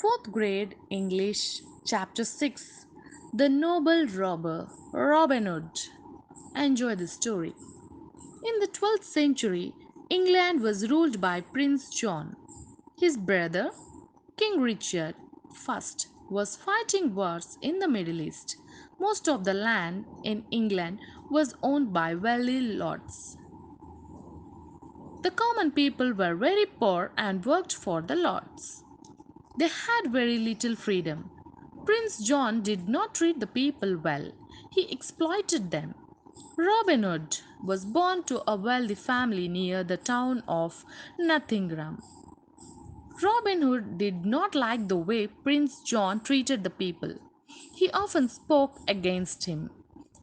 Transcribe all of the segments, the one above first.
Fourth grade English, Chapter 6. The Noble Robber, Robin Hood. Enjoy the story. In the 12th century, England was ruled by Prince John. His brother, King Richard I, was fighting wars in the Middle East. Most of the land in England was owned by wealthy lords. The common people were very poor and worked for the lords. They had very little freedom. Prince John did not treat the people well. He exploited them. Robin Hood was born to a wealthy family near the town of Nottingham. Robin Hood did not like the way Prince John treated the people. He often spoke against him.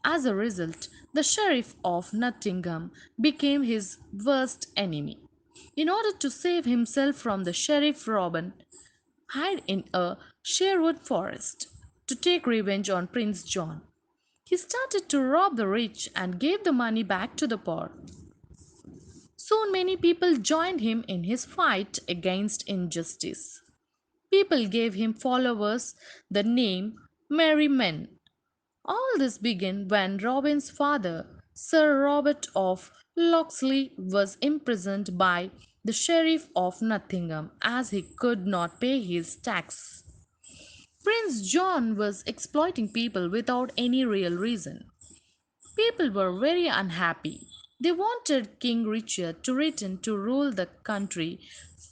As a result, the Sheriff of Nottingham became his worst enemy. In order to save himself from the Sheriff, Robin hid in a Sherwood forest to take revenge on Prince John. He started to rob the rich and gave the money back to the poor. Soon many people joined him in his fight against injustice. People gave him followers the name Merry Men. All this began when Robin's father, Sir Robert of Locksley, was imprisoned by the Sheriff of Nottingham as he could not pay his tax. Prince John was exploiting people without any real reason. People were very unhappy. They wanted King Richard to return to rule the country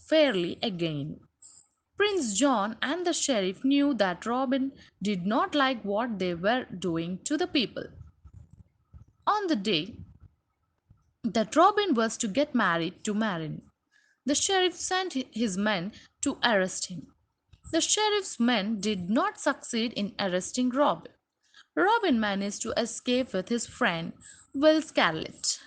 fairly again. Prince John and the sheriff knew that Robin did not like what they were doing to the people. On the day that Robin was to get married to Marin, the sheriff sent his men to arrest him. The sheriff's men did not succeed in arresting Robin. Robin managed to escape with his friend Will Scarlet.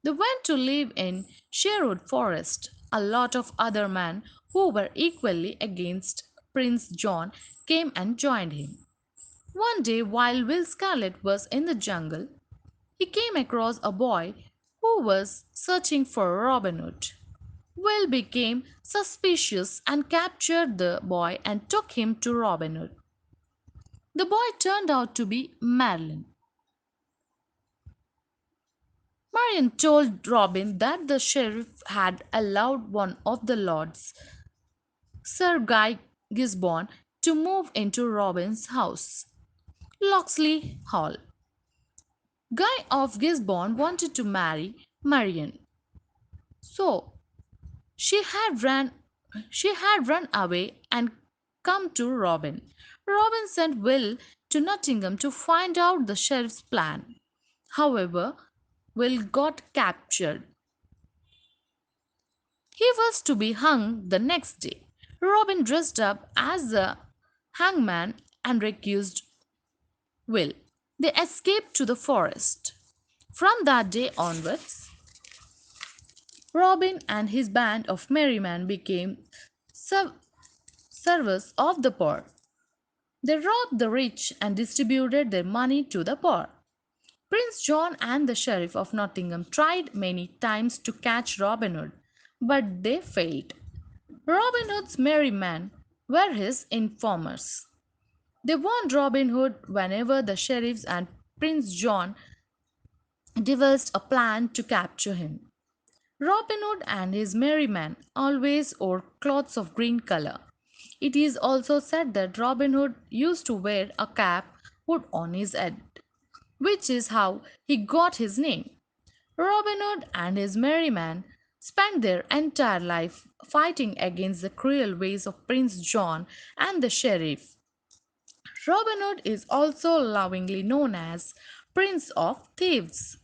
They went to live in Sherwood Forest. A lot of other men who were equally against Prince John came and joined him. One day, while Will Scarlet was in the jungle, he came across a boy who was searching for Robin Hood. Will became suspicious and captured the boy and took him to Robin Hood. The boy turned out to be Merlin. Marian told Robin that the sheriff had allowed one of the lords, Sir Guy Gisborne, to move into Robin's house, Locksley Hall. Guy of Gisborne wanted to marry Marian, so she had ran she had run away and come to Robin. Robin sent Will to Nottingham to find out the sheriff's plan. However, Will got captured. He was to be hung the next day. Robin dressed up as the hangman and accused Will. They escaped to the forest. From that day onwards, Robin and his band of merry men became servers of the poor. They robbed the rich and distributed their money to the poor. Prince John and the Sheriff of Nottingham tried many times to catch Robin Hood, but they failed. Robin Hood's merry men were his informers. They warned Robin Hood whenever the sheriffs and Prince John devised a plan to capture him. Robin Hood and his merry men always wore clothes of green color. It is also said that Robin Hood used to wear a cap put on his head, which is how he got his name. Robin Hood and his merry men spent their entire life fighting against the cruel ways of Prince John and the sheriff. Robin Hood is also lovingly known as Prince of Thieves.